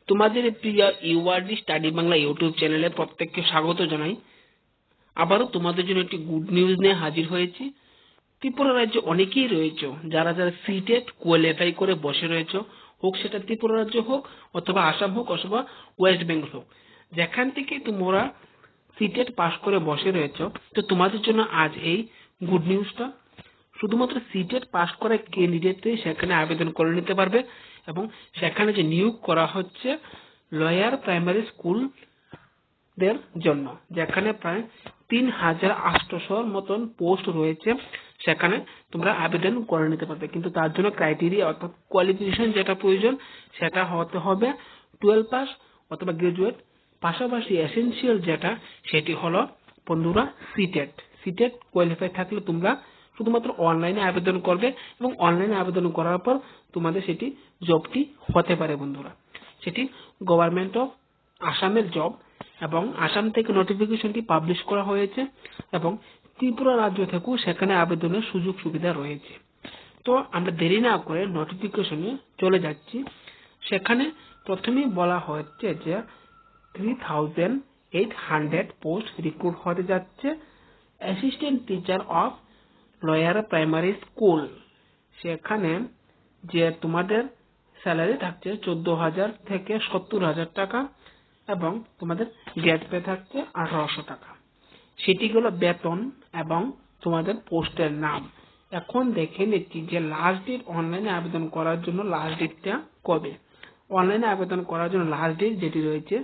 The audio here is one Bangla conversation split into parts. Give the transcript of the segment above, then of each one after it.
তোমাদের প্রিয় ইউআরডি স্টাডি বাংলা ইউটিউব চ্যানেলে প্রত্যেককে স্বাগত জানাই। আবারও তোমাদের জন্য একটি গুড নিউজ নিয়ে হাজির হয়েছি। ত্রিপুরা রাজ্যে অনেকেই রয়েছে যারা যারা সিটেট কোয়ালিফাই করে বসে রয়েছে, হোক সেটা ত্রিপুরা রাজ্য হোক অথবা আসাম হোক অথবা ওয়েস্ট বেঙ্গল হোক, যেখান থেকে তোমরা সিটেট পাস করে বসে রয়েছে, তো তোমাদের জন্য আজ এই গুড নিউজটা। শুধুমাত্র সিটেট পাস করা ক্যান্ডিডেটই সেখানে আবেদন করে নিতে পারবে এবং সেখানে যে নিয়োগ করা হচ্ছে লয়ার প্রাইমারি স্কুল দের জন্য, যেখানে প্রায় ৩,৮০০ মতন পোস্ট রয়েছে, সেখানে তোমরা আবেদন করে নিতে পারবে। কিন্তু তার জন্য ক্রাইটেরিয়া অর্থাৎ কোয়ালিফিকেশন যেটা প্রয়োজন সেটা হতে হবে 12 পাস অথবা গ্রাজুয়েট, পাশাপাশি এসেনশিয়াল যেটা সেটি হলো বন্ধুরা সিটেট। সিটেট কোয়ালিফাই থাকলে তোমরা শুধুমাত্র অনলাইনে আবেদন করবে এবং অনলাইনে আবেদন করার পর তোমাদের সেটি জবটি হতে পারে বন্ধুরা। সেটি গভর্নমেন্ট অফ আসামের জব এবং আসাম থেকে নোটিফিকেশনটি পাবলিশ করা হয়েছে এবং ত্রিপুরা রাজ্য থেকেও সেখানে আবেদনের সুযোগ সুবিধা রয়েছে। তো আমরা দেরি না করে নোটিফিকেশনে চলে যাচ্ছি। সেখানে প্রথমেই বলা হচ্ছে যে 3,800 পোস্ট রিক্রুট হতে যাচ্ছে assistant teacher of lawyer primary school. সেখানে যে তোমাদের স্যালারি থাকছে 14,000 থেকে 70,000 টাকা এবং তোমাদের গ্রেড পে থাকছে 1,800 টাকা। সেটি হলো বেতন এবং তোমাদের পোস্টের নাম। এখন দেখে নিচ্ছি যে লাস্ট ডেট অনলাইনে আবেদন করার জন্য লাস্ট ডেটটা কবে। অনলাইনে আবেদন করার জন্য লাস্ট ডেট যেটি রয়েছে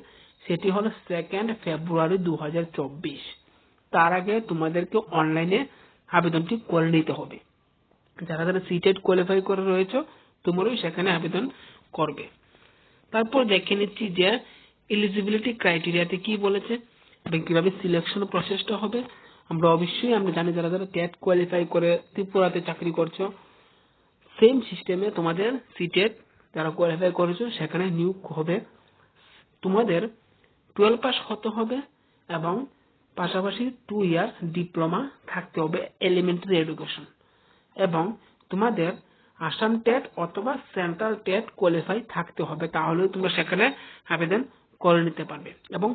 সেটি হলো 2 ফেব্রুয়ারি 2024। তার আগে তোমাদেরকে অনলাইনে আবেদনটি করে নিতে হবে। যারা যারা সিটেট কোয়ালিফাই করে রয়েছে তোমরাও সেখানে আবেদন করবে। তারপর দেখে নিচ্ছি যে এলিজিবিলিটি ক্রাইটেরিয়াতে কি বলেছে এবং কিভাবে সিলেকশন প্রসেসটা হবে। আমরা জানি যারা যারা টেট কোয়ালিফাই করে ত্রিপুরাতে চাকরি করছো, সেম সিস্টেমে তোমাদের সিটেট যারা কোয়ালিফাই করেছো সেখানে নিয়োগ হবে। তোমাদের 12 পাস হতে হবে এবং পাশাপাশি 2 ইয়ার ডিপ্লোমা থাকতে হবে এলিমেন্টারি এডুকেশন, এবং তোমাদের আসাম টেট অথবা সেন্ট্রাল টেট কোয়ালিফাই থাকতে হবে, তাহলে তোমরা সেখানে আবেদন করে নিতে পারবে। এবং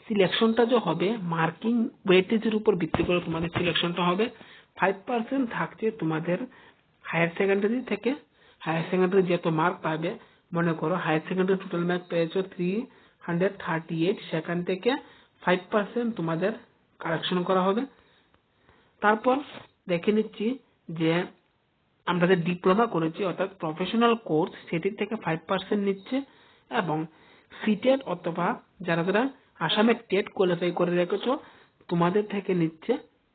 সিলেকশনটা যে হবে মার্কিং ওয়েটেজের উপর ভিত্তি করে তোমাদের সিলেকশনটা হবে। 5% থাকছে তোমাদের হায়ার সেকেন্ডারি থেকে। হায়ার সেকেন্ডারি যত মার্ক পাবে, মনে করো হায়ার সেকেন্ডারি টোটাল মার্ক পেয়েছো 338, সেখান থেকে 5% তোমাদের কারেকশন করা হবে। তারপর দেখে নিচ্ছি যে আমরা যে ডিপ্লোমা করেছি অর্থাৎ প্রফেশনাল কোর্স সেটির থেকে 5% নিচ্ছে এবং সিটেট অথবা যারা যারা আসামে টেট কোয়ালিফাই করে রেখেছো তোমাদের থেকে নিচ্ছে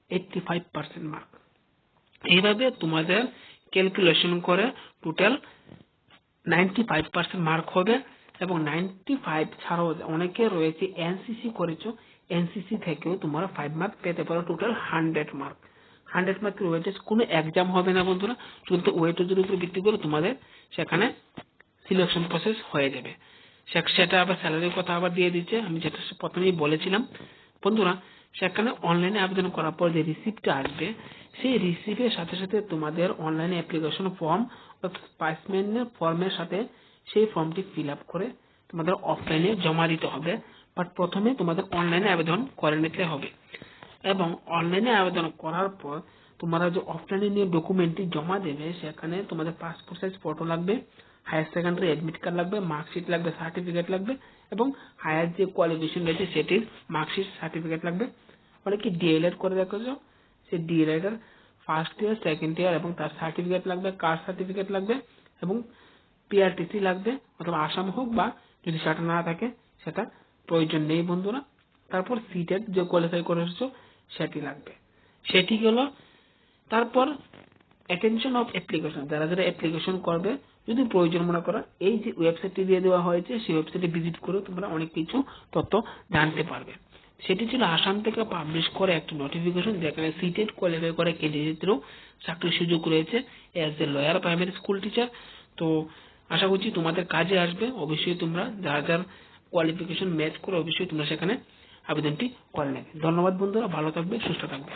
85% মার্ক। এইভাবে তোমাদের ক্যালকুলেশন করে টোটাল 95% মার্ক হবে। এবং 95 ছাড়াও অনেকে রয়েছে এনসিসি করেছো, এনসিসি থেকেও তোমরা 5 মার্ক পেতে পারো, টোটাল 100 মার্ক। 100 মার্কের ওয়েটেজ কোনো এক্সাম হবে না বন্ধুরা, শুধু ওয়েটেজের উপর ভিত্তি করে তোমাদের সেখানে সিলেকশন প্রসেস হয়ে যাবে। সেটা আবার স্যালারির কথা আবার দিয়ে দিচ্ছে, আমি যেটা প্রথমেই বলেছিলাম বন্ধুরা। সেখানে অনলাইনে আবেদন করার পর যে রিসিপ্টটা আসবে, সেই রিসিপ্টের সাথে সাথে তোমাদের অনলাইনে অ্যাপ্লিকেশন ফর্ম পাসমেন্টের ফর্মের সাথে সেই ফর্মটি ফিল আপ করে তোমাদের অফলাইনে জমা দিতে হবে। বাট প্রথমে তোমাদের অনলাইনে আবেদন করে নিতে হবে এবং অনলাইনে আবেদন করার পর তোমরা যে অফলাইনে নিয়ে ডকুমেন্টটি জমা দেবে, সেখানে তোমাদের পাসপোর্ট সাইজ ফটো লাগবে, হায়ার সেকেন্ডারি অ্যাডমিট কার্ড লাগবে, মার্কশিট লাগবে, সার্টিফিকেট লাগবে এবং হায়ার যে কোয়ালিফিকেশন রয়েছে সেটির মার্কশিট সার্টিফিকেট লাগবে। অনেকে ডিএলএড করে রেখেছো, সেই ডিএলএড এর ফার্স্ট ইয়ার সেকেন্ড ইয়ার এবং তার সার্টিফিকেট লাগবে, কাস্ট সার্টিফিকেট লাগবে এবং পিআরটিসি লাগবে, অথবা আসাম হোক, বা যদি সেটা না থাকে সেটা প্রয়োজন নেই বন্ধুরা। তারপর সিটেট যে কোয়ালিফাই করে এসেছো সেটি লাগবে, সেটি হলো। তারপর অ্যাটেনশন অফ অ্যাপ্লিকেশন, যারা যারা অ্যাপ্লিকেশন করবে যদি প্রয়োজন মনে করো, এই যে ওয়েবসাইটটি দিয়ে দেওয়া হয়েছে সেই ওয়েবসাইটে ভিজিট করে তোমরা অনেক কিছু তথ্য জানতে পারবে। সেটি ছিল আসাম থেকে পাবলিশ করে একটা নোটিফিকেশন, যেখানে সিটেট কোয়ালিফাই করে ক্যান্ডিডেটদেরও চাকরির সুযোগ রয়েছে as a lawyer primary school teacher. তো আশা করছি তোমাদের কাজে আসবে। অবশ্যই তোমরা যার যার কোয়ালিফিকেশন ম্যাচ করে অবশ্যই তোমরা সেখানে আবেদনটি করে নেবে। ধন্যবাদ বন্ধুরা, ভালো থাকবে, সুস্থ থাকবে।